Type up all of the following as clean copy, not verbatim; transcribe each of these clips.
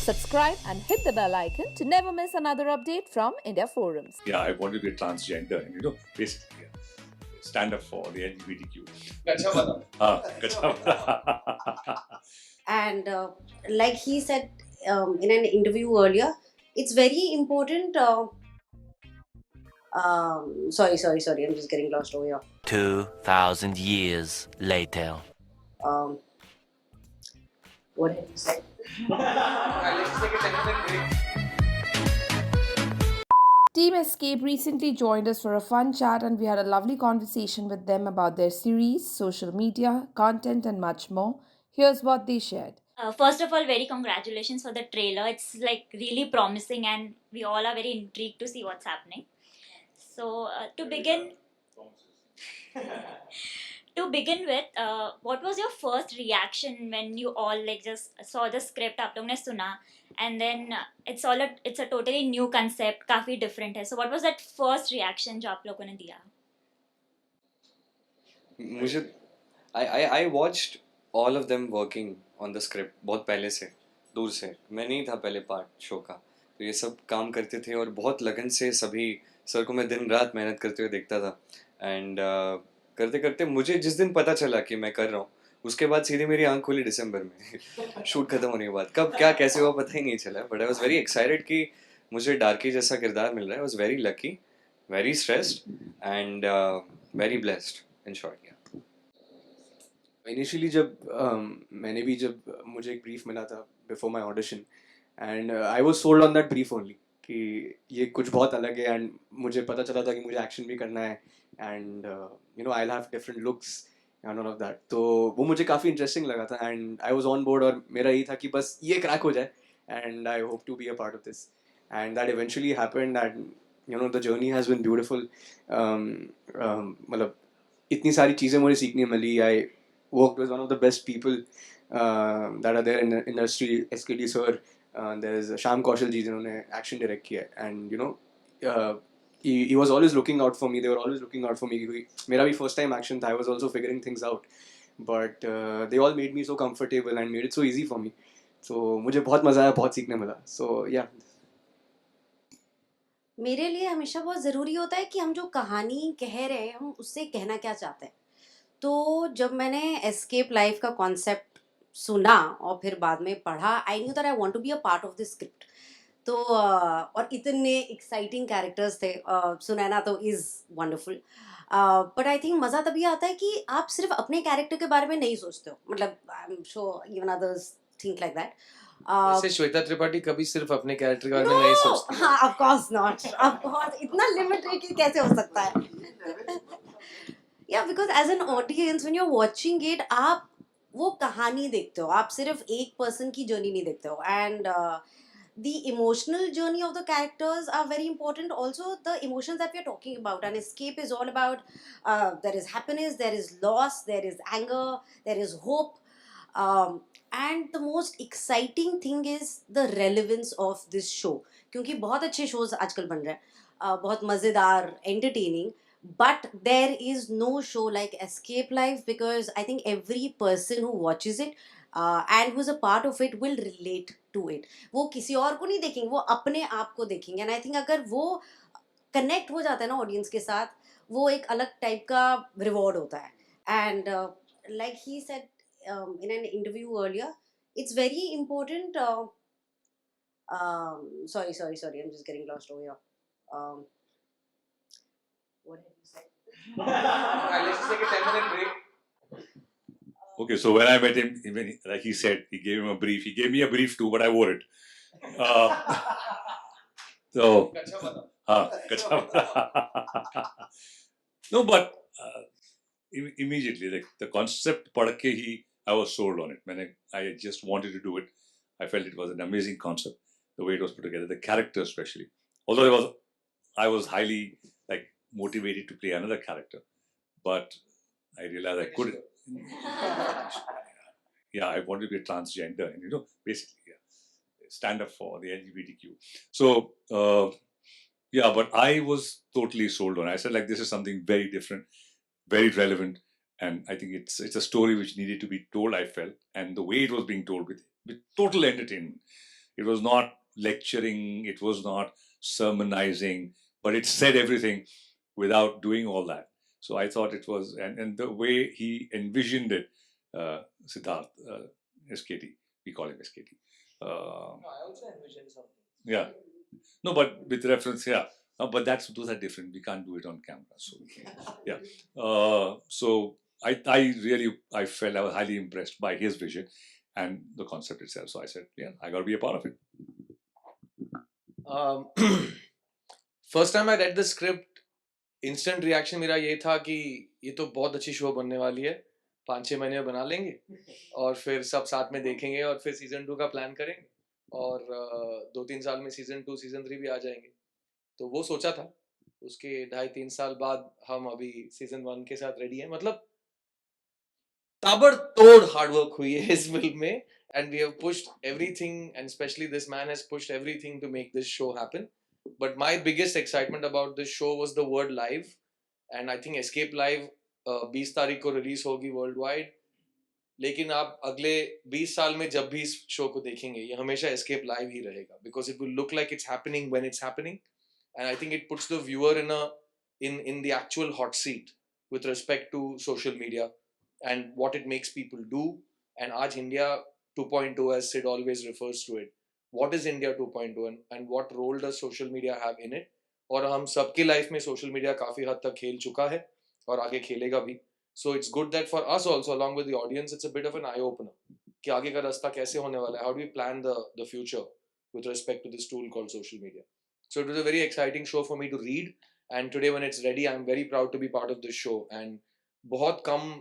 Subscribe and hit the bell icon to never miss another update from India Forums. Yeah, I want to be a transgender, and basically stand up for the LGBTQ. Kachha. And like he said in an interview earlier, it's very important. Sorry, I'm just getting lost over here. 2,000 years later. Um, what did he say? Team Escape recently joined us for a fun chat, and we had a lovely conversation with them about their series, social media, content, and much more. Here's what they shared. First of all, very congratulations for the trailer. It's like really promising, and we all are very intrigued to see what's happening. So, to begin with, what was your first reaction when you all like just saw the script? आप लोग ने सुना, and then it's a totally new concept, काफी different है. So, what was that first reaction जो आप लोगों ने दिया? मुझे I watched all of them working on the script बहुत पहले से, दूर से. मैं नहीं था पहले पार्ट शो का, तो ये सब काम करते थे और बहुत लगन से सभी सर को मैं दिन रात मेहनत करते हुए देखता था. एंड करते करते मुझे जिस दिन पता चला कि मैं कर रहा हूँ, उसके बाद सीधे मेरी आंख खुली दिसंबर में शूट खत्म होने के बाद. कब क्या कैसे हुआ पता ही नहीं चला, but I was very excited कि मुझे डार्की जैसा किरदार मिल रहा है. I was very lucky, very stressed and very blessed in short. Initially जब मुझे एक ब्रीफ मिला था before my audition, and I was sold on that brief only कि ये कुछ बहुत अलग है. एंड मुझे पता चला था कि मुझे एक्शन भी करना है, and I will have different looks and all of that. तो वो मुझे काफ़ी इंटरेस्टिंग लगा था, and I was on board. और मेरा यही था कि बस ये क्रैक हो जाए, and I hope to be a part of this, and that eventually happened. And the journey has been beautiful. मतलब इतनी सारी चीज़ें मुझे सीखने मिली. आई worked with one of the best people that are there in the industry. SKD sir, there's Sham Kaushal ji जिन्होंने action direct किया है, and he was always looking out for me. They were always looking out for me क्योंकि मेरा भी first time action था. I was also figuring things out, but they all made me so comfortable and made it so easy for me. So मुझे बहुत मज़ा आया, बहुत सीखने मिला. So yeah. मेरे लिए हमेशा बहुत ज़रूरी होता है कि हम जो कहानी कह रहे हैं हम उससे कहना क्या चाहते हैं. तो जब मैंने एस्केप लाइफ का कॉन्सेप्ट सुना और फिर बाद में पढ़ा, I knew that I want to be a part of this script. तो और इतने एक्साइटिंग कैरेक्टर्स थे. सुनैना तो is wonderful, but I think मज़ा तभी आता है कि आप सिर्फ अपने कैरेक्टर के बारे में नहीं सोचते हो. मतलब I am sure even others think like that. वैसे श्वेता त्रिपाठी कभी सिर्फ अपने कैरेक्टर के बारे में नहीं सोचती. हाँ, of course not. Of course इतना लिमिटेड कैसे हो सकता है. Yeah, because as an audience when you're watching it, आप वो कहानी देखते हो, आप सिर्फ एक पर्सन की जर्नी नहीं देखते हो. And the emotional journey of the characters are very important. Also the emotions that we are talking about, and escape is all about there is happiness, there is loss, there is anger, there is hope, and the most exciting thing is the relevance of this show. क्योंकि बहुत अच्छे shows आजकल बन रहे हैं, बहुत मज़ेदार, entertaining. But there is no show like Escape Life, because I think every person who watches it and who's a part of it will relate to it. वो किसी और को नहीं देखेंगे, वो अपने आप को देखेंगे. And I think अगर वो connect हो जाता है ना ऑडियंस के साथ, वो एक अलग टाइप का रिवॉर्ड होता है. And like he said in an interview earlier, it's very important. Sorry, I'm just getting lost over here. What did you say? Let's just take a 10-minute break. Okay, so when I met him, like he said, he gave him a brief. He gave me a brief too, but I wore it. So, no, but immediately, like the concept, padke hi, I was sold on it. I just wanted to do it. I felt it was an amazing concept, the way it was put together, the character especially. Although I was highly like motivated to play another character, but I realized I couldn't. Yeah, I wanted to be a transgender, and basically stand up for the LGBTQ. So yeah, but I was totally sold on it. I said like this is something very different, very relevant, and I think it's a story which needed to be told. I felt, and the way it was being told with total entertainment. It was not lecturing, it was not sermonizing, but it said everything without doing all that. So I thought it was, and the way he envisioned it, Siddharth, SKT, we call him SKT. I also envisioned something. Yeah. No, but with reference, yeah. But those are different. We can't do it on camera. So yeah. So I felt I was highly impressed by his vision and the concept itself. So I said, yeah, I got to be a part of it. First time I read the script instant reaction मेरा ये था कि ये तो बहुत अच्छी show बनने वाली है, 5-6 महीने में बना लेंगे और फिर सब साथ में देखेंगे और फिर सीजन 2 का प्लान करेंगे और 2-3 साल में सीजन 2 सीजन 3 भी आ जाएंगे. तो वो सोचा था. उसके 2.5-3 साल बाद हम अभी सीजन 1 के साथ रेडी हैं. मतलब ताबड़तोड़ हार्ड वर्क हुई है इस फिल्म में and we have pushed everything, and especially this man has pushed everything to make this show happen. But my biggest excitement about this show was the word live, and I think Escape Live 20 तारीख को release होगी world wide. लेकिन आप अगले 20 साल में जब भी इस शो को देखेंगे ये हमेशा एस्केप लाइव ही रहेगा, because it will look like it's happening when it's happening, and I think it puts the viewer in the actual hot seat with respect to social media and what it makes people do. And आज India 2.0, as Sid always refers to it, what is India 2.0 and what role does social media have in it? और हम सबकी life में social media काफी हद तक खेल चुका है और आगे खेलेगा भी. So it's good that for us also, along with the audience, it's a bit of an eye opener कि आगे का रास्ता कैसे होने वाला है. How do we plan the future with respect to this tool called social media? So it was a very exciting show for me to read, and today when it's ready, I'm very proud to be part of this show. And बहुत कम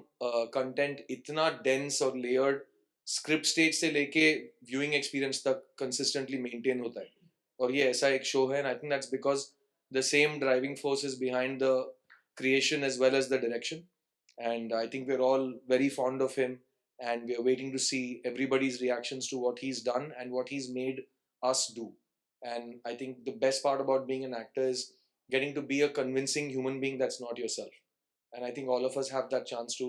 content इतना dense और layered script stage से लेके viewing experience तक consistently maintain होता है, और ये ऐसा एक शो है. And I think that's because the same driving force is behind the creation as well as the direction. And I think we're all very fond of him, and we're waiting to see everybody's reactions to what he's done and what he's made us do. And I think the best part about being an actor is getting to be a convincing human being that's not yourself. And I think all of us have that chance to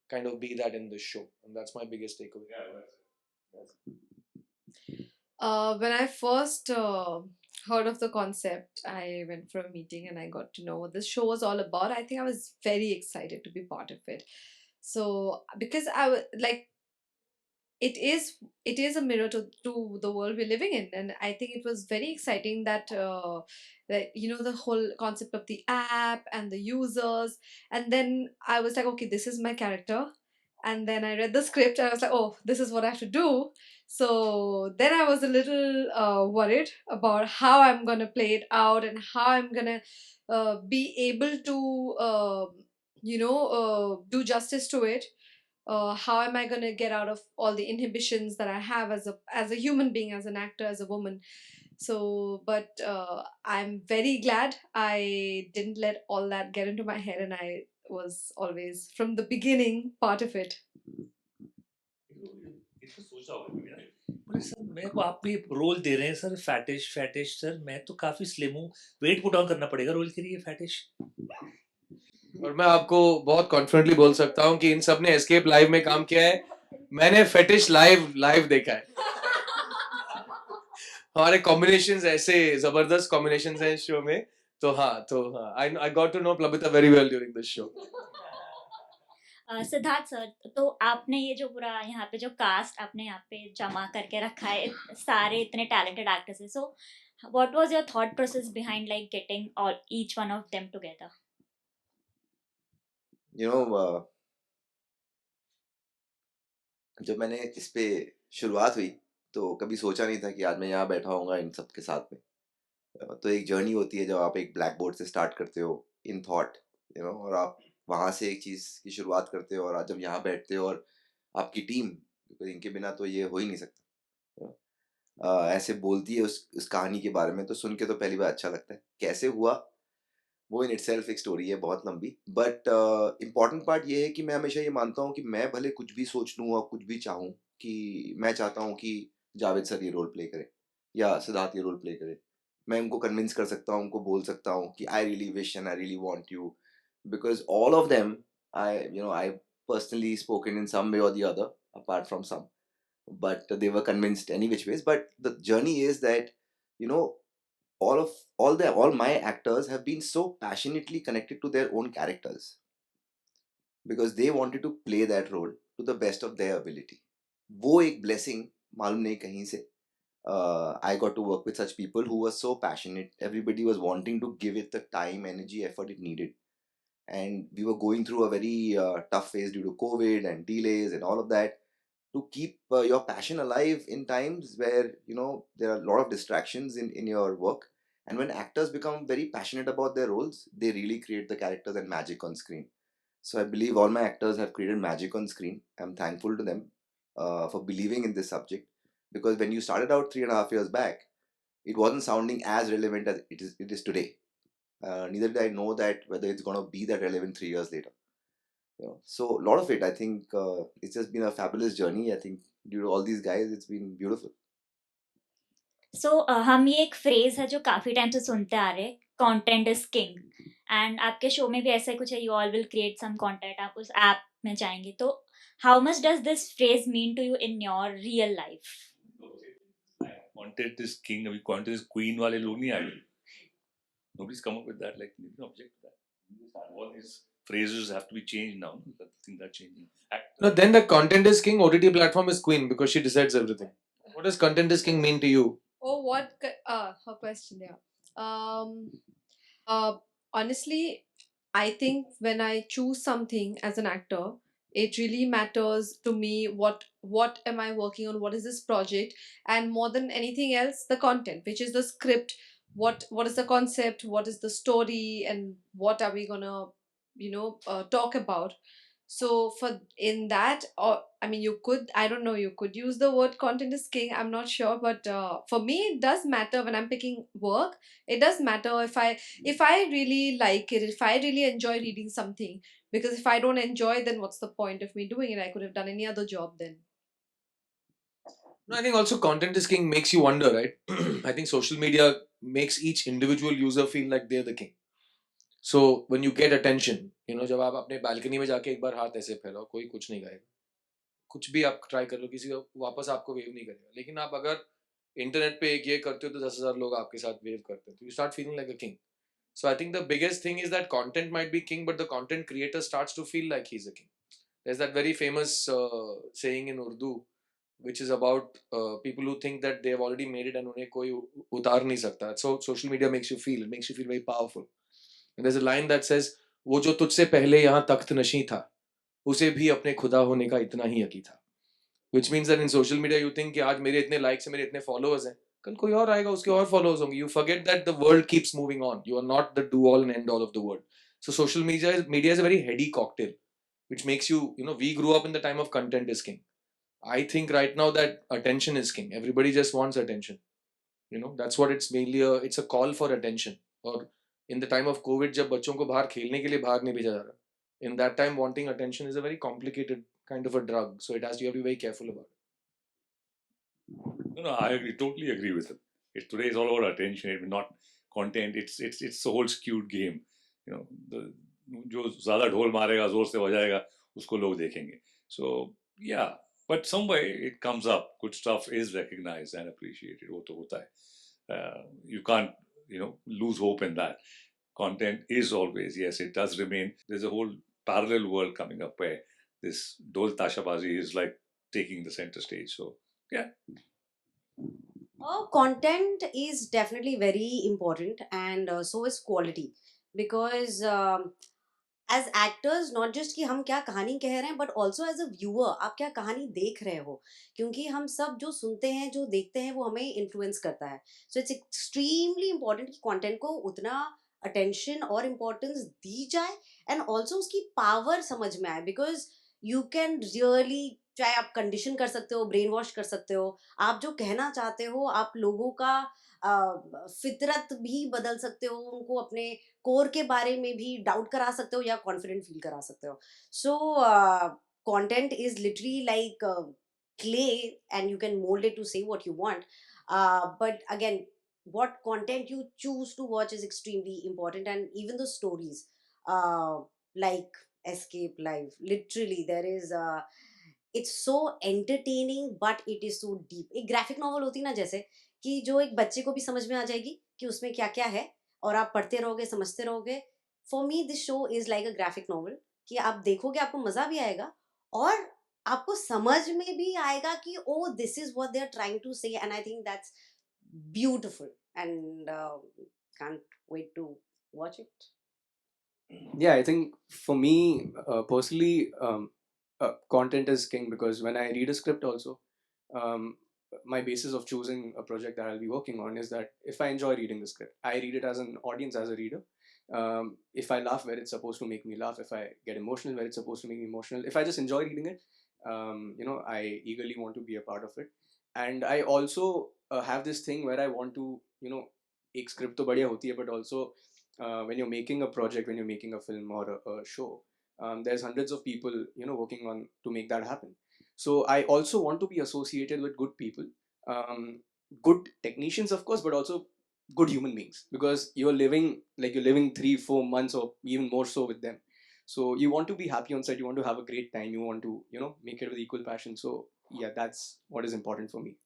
kind of be that in this show, and that's my biggest takeaway. When I first heard of the concept, I went for a meeting and I got to know what this show was all about. I think I was very excited to be part of it. So because I was like, it is a mirror to the world we're living in, and I think it was very exciting that that the whole concept of the app and the users. And then I was like, okay, this is my character. And then I read the script and I was like, oh, this is what I have to do. So then I was a little worried about how I'm going to play it out and how I'm going to be able to do justice to it. How am I going to get out of all the inhibitions that I have as a human being, as an actor, as a woman? So, but I'm very glad I didn't let all that get into my head, and I was always from the beginning part of it. बोले sir मेरे को आप भी role दे रहे हैं sir, fetish sir, मैं तो काफी स्लिम हूँ, वेट पुट ऑन करना पड़ेगा रोल के लिए फैटिश. और मैं आपको बहुत कॉन्फिडेंटली बोल सकता हूँ कि इन सब ने एस्केप लाइव में काम किया है. मैंने फेटिश लाइव देखा है. हमारे कॉम्बिनेशंस ऐसे जबरदस्त कॉम्बिनेशंस हैं इस शो में. तो हाँ I got to know Plabita very well during this show. Siddharth sir, तो आपने ये जो पूरा यहाँ पे जो कास्ट आपने यहाँ पे जमा करके रखा है, सारे इतने टैलेंटेड एक्टर्स हैं, so what was your thought process behind like getting all each one of them together? जब मैंने इस पे शुरुआत हुई तो कभी सोचा नहीं था कि आज मैं यहाँ बैठा होऊंगा इन सब के साथ में. तो एक जर्नी होती है जब आप एक ब्लैक बोर्ड से स्टार्ट करते हो इन थॉट, और आप वहाँ से एक चीज़ की शुरुआत करते हो, और आज जब यहाँ बैठते हो और आपकी टीम, क्योंकि इनके बिना तो ये हो ही नहीं सकता, ऐसे बोलती है उस कहानी के बारे में, तो सुन के तो पहली बार अच्छा लगता है. कैसे हुआ वो इन इटसेल्फ एक स्टोरी है बहुत लंबी. बट इम्पॉर्टेंट पार्ट ये है कि मैं हमेशा ये मानता हूँ कि मैं भले कुछ भी सोच लूँ और कुछ भी चाहूँ, कि मैं चाहता हूँ कि जावेद सर ये रोल प्ले करें या सिद्धार्थ ये रोल प्ले करे, मैं उनको कन्विंस कर सकता हूँ, उनको बोल सकता हूँ कि I really wish and I really want you, because all of them I personally spoken in some way or the other apart from some, but they were convinced any which ways. But the journey is that, you know, all my actors have been so passionately connected to their own characters because they wanted to play that role to the best of their ability. वो एक blessing मालूम नहीं कहीं से. I got to work with such people who were so passionate. Everybody was wanting to give it the time, energy, effort it needed. And we were going through a very tough phase due to COVID and delays and all of that. To keep your passion alive in times where, you know, there are a lot of distractions in your work. And when actors become very passionate about their roles, they really create the characters and magic on screen. So I believe all my actors have created magic on screen. I'm thankful to them for believing in this subject, because when you started out 3.5 years back, it wasn't sounding as relevant as it is today. Neither did I know that whether it's going to be that relevant 3 years later. You know, so a lot of it, I think, it's just been a fabulous journey. I think due to all these guys, it's been beautiful. सो हम ये एक phrase है जो काफी time से सुनते आ रहे हैं, कंटेंट इज किंग. एंड आपके शो में भी ऐसा ही कुछ है, you all will create some content, आप उस ऐप में जाएंगे. तो how much does this phrase mean to you in your real life? Content is king. अभी content is queen वाले लोग नहीं आए. Nobody's come up with that. Like, you don't object to that. All these phrases have to be changed now. I think that's changing. No, then the content is king, OTT platform is queen because she decides everything. What does content is king mean to you? Oh, her question, yeah. Honestly, I think when I choose something as an actor, it really matters to me what am I working on, what is this project, and more than anything else, the content, which is the script, what is the concept, what is the story, and what are we gonna talk about. So for in that, or I mean, you could, I don't know, you could use the word content is king, I'm not sure, but for me it does matter when I'm picking work. It does matter if I really like it, if I really enjoy reading something, because if I don't enjoy, then what's the point of me doing it? I could have done any other job then. No, I think also content is king makes you wonder, right? I think social media makes each individual user feel like they're the king. So when you get attention, you know, जब आप अपने balcony में जाके एक बार हाथ ऐसे फैलाओ, कोई कुछ नहीं कहेगा. कुछ भी आप ट्राई कर लो, किसी का वापस आपको वेव नहीं करेगा. लेकिन आप अगर इंटरनेट पे एक ये करते हो तो 10,000 लोग आपके साथ वेव करते हैं. तो you start feeling like a king. So I think the biggest thing is that content might be king, but the content creator starts to feel like he's a king. There's that very famous saying in Urdu, which is about people who think that they have already made it and उन्हें कोई उतार नहीं सकता. So social media makes you feel, it makes you feel very powerful. And there's a line that says, वो जो तुझसे पहले यहाँ तख्त नशीं था, उसे भी अपने खुदा होने का इतना ही यकीन था. Which means that in social media you think कि आज मेरे इतने likes हैं, मेरे इतने followers हैं, कल कोई और आएगा, उसके और followers होंगे. You forget that the world keeps moving on. You are not the do all and end all of the world. So social media is a very heady cocktail, which makes you, you know, we grew up in the time of content is king. I think right now that attention is king. Everybody just wants attention. You know, that's what it's mainly it's a call for attention. Or in the time of COVID, जब बच्चों को बाहर खेलने के लिए बाहर नहीं भेजा जा रहा, in that time wanting attention is a very complicated kind of a drug. So you have to be very careful about it. No, I agree, totally agree with it. Today is all about attention, not content. It's a whole skewed game. You know, जो ज़्यादा ढोल मारेगा, जोर से बजाएगा, उसको लोग देखेंगे. So yeah, but some way it comes up. Good stuff is recognized and appreciated. वो तो होता है. You can't, you know, lose hope in that. Content is always, yes, it does remain. There's a whole parallel world coming up where this Dol Tashabazi is like taking the center stage. So yeah. Content is definitely very important, and so is quality, because as actors, not just कि हम क्या कहानी कह रहे हैं, but also as a viewer, आप क्या कहानी देख रहे हो, क्योंकि हम सब जो सुनते हैं, जो देखते हैं, वो हमें influence करता है. So it's extremely important कि content को उतना attention और importance दी जाए, and also उसकी power समझ में आए, because you can really, चाहे आप कंडीशन कर सकते हो, ब्रेन वॉश कर सकते हो, आप जो कहना चाहते हो, आप लोगों का फितरत भी बदल सकते हो, उनको अपने कोर के बारे में भी डाउट करा सकते हो या कॉन्फिडेंट फील करा सकते हो. So content is literally like clay, and you can mold it to say what you want, but again, what content you choose to watch is extremely important, and even the stories, like Escape Live, literally there is it's so entertaining but it is so deep. एक graphic novel होती ना, जैसे कि जो एक बच्चे को भी समझ में आ जाएगी कि उसमें क्या क्या है, और आप पढ़ते रहोगे, समझते रहोगे. For me this show is like a graphic novel, कि आप देखोगे, आपको मजा भी आएगा, और आपको समझ में भी आएगा कि oh this is what they are trying to say. And I think that's beautiful, and can't wait to watch it. Yeah, I think for me personally, content is king, because when I read a script also, um, my basis of choosing a project that I'll be working on is that if I enjoy reading the script, I read it as an audience, as a reader. If I laugh where it's supposed to make me laugh, if I get emotional where it's supposed to make me emotional, if I just enjoy reading it, I eagerly want to be a part of it. And I also have this thing where I want to, एक script तो बढ़िया होती है, but also when you're making a project, when you're making a film or a show, there's hundreds of people, working on to make that happen. So I also want to be associated with good people, good technicians, of course, but also good human beings, because you're living 3-4 months or even more so with them. So you want to be happy on set, you want to have a great time, you want to, make it with equal passion. So yeah, that's what is important for me.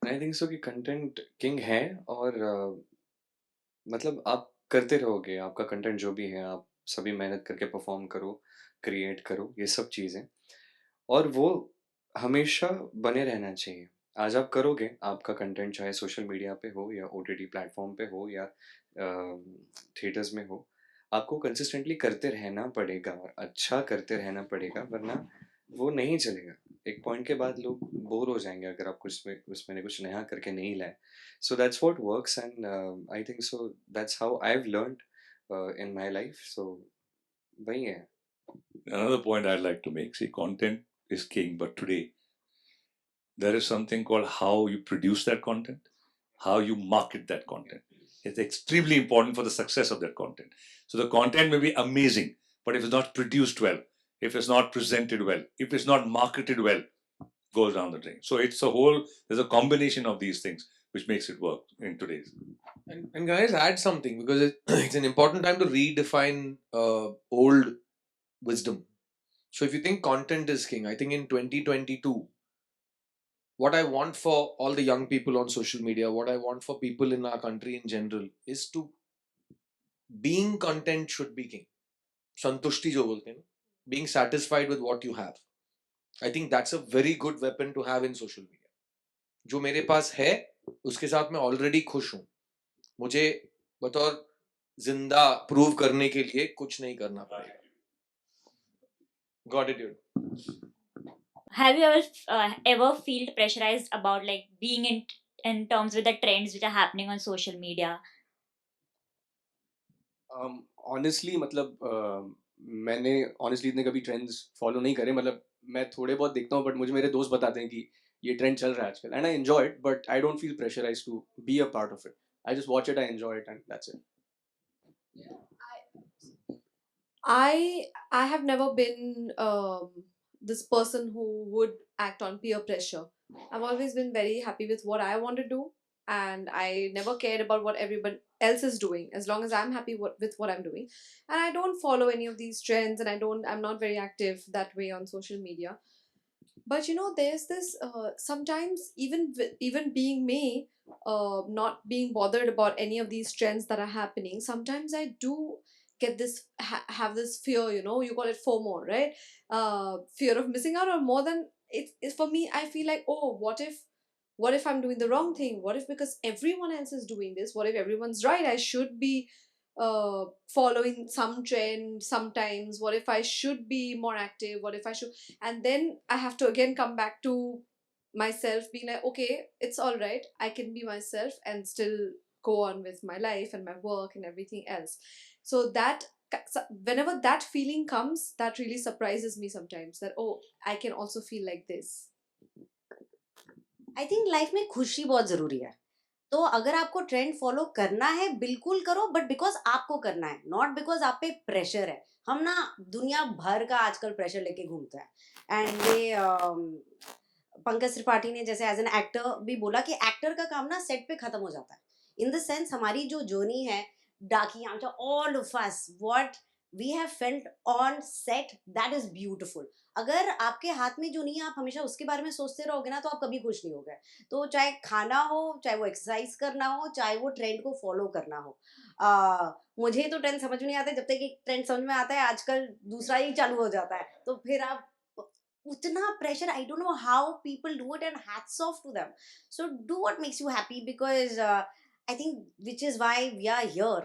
I think सो कि content king है, और मतलब आप करते रहोगे, आपका content जो भी है आप सभी मेहनत करके परफॉर्म करो, क्रिएट करो, ये सब चीज़ें, और वो हमेशा बने रहना चाहिए. आज आप करोगे आपका कंटेंट, चाहे सोशल मीडिया पे हो या ओटीटी प्लेटफॉर्म पे हो या थिएटर्स में हो, आपको कंसिस्टेंटली करते रहना पड़ेगा और अच्छा करते रहना पड़ेगा, वरना वो नहीं चलेगा. एक पॉइंट के बाद लोग बोर हो जाएंगे अगर आप उसमें कुछ नया करके नहीं लाए. So that's what works, and I think so that's how I have learned in my life. So वही है. Another point I'd like to make, see, content is king, but today there is something called how you produce that content, how you market that content. It's extremely important for the success of that content. So the content may be amazing, but if it's not produced well, if it's not presented well, if it's not marketed well, goes down the drain. So there's a combination of these things which makes it work in today's. And guys, add something, because it's an important time to redefine old wisdom. So if you think content is king, I think in 2022, what I want for all the young people on social media, what I want for people in our country in general, is to being content should be king. Santushti jo bolte hain, being satisfied with what you have. I think that's a very good weapon to have in social media. जो मेरे पास है उसके साथ मैं already खुश हूँ. मुझे बतौर जिंदा प्रूव करने के लिए कुछ नहीं करना पड़ेगा. Got it, dude. Have you ever felt pressurized about like being in terms with the trends which are happening on social media? Honestly, मतलब मैंने honestly इतने कभी trends follow नहीं करे. मतलब मैं थोड़े बहुत देखता हूँ, but मुझे मेरे दोस्त बताते हैं कि ये trend चल रहा है आजकल, and I enjoy it, but I don't feel pressurized to be a part of it. I just watch it, I enjoy it, and that's it. I have never been this person who would act on peer pressure. I've always been very happy with what I want to do, and I never cared about what everyone else is doing, as long as I'm happy with what I'm doing. And I don't follow any of these trends, and I'm not very active that way on social media. But there's this sometimes, even being me, not being bothered about any of these trends that are happening, sometimes I do get this have this fear, you call it FOMO, right? Fear of missing out, or more than it's for me, I feel like, oh, what if I'm doing the wrong thing? What if, because everyone else is doing this, what if everyone's right, I should be following some trend sometimes? What if I should be more active? What if I should? And then I have to again come back to myself, being like, okay, it's all right, I can be myself and still go on with my life and my work and everything else. So that whenever that feeling comes, that really surprises me sometimes, that oh, I can also feel like this. I think life में खुशी बहुत जरूरी है. तो अगर आपको trend follow करना है, बिल्कुल करो, बट बिकॉज आपको करना है, नॉट बिकॉज आप पे प्रेशर है. हम ना दुनिया भर का आजकल प्रेशर लेके घूमते हैं. एंड ये पंकज त्रिपाठी ने जैसे एज एन एक्टर भी बोला कि एक्टर का काम ना सेट पे खत्म हो जाता है. इन द सेंस हमारी जो जर्नी है, डाकिया, all of us, what we have felt on set, that is beautiful. अगर आपके हाथ में जो नहीं है आप हमेशा उसके बारे में सोचते रहोगे ना तो आप कभी खुश नहीं होगे. तो चाहे खाना हो, चाहे वो एक्सरसाइज करना हो, चाहे वो ट्रेंड को फॉलो करना हो. मुझे तो ट्रेंड समझ में नहीं आता है, जब तक एक ट्रेंड समझ में आता है आजकल दूसरा ही चालू हो जाता है. तो फिर आप उतना pressure, I don't know how people do it, and hats off to them. So do what makes you happy, because I think which is why we are here.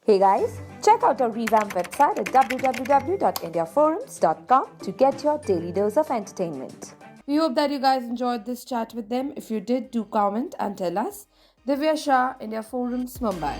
Hey guys, check out our revamped website at www.indiaforums.com to get your daily dose of entertainment. We hope that you guys enjoyed this chat with them. If you did, do comment and tell us. Divya Shah, India Forums, Mumbai.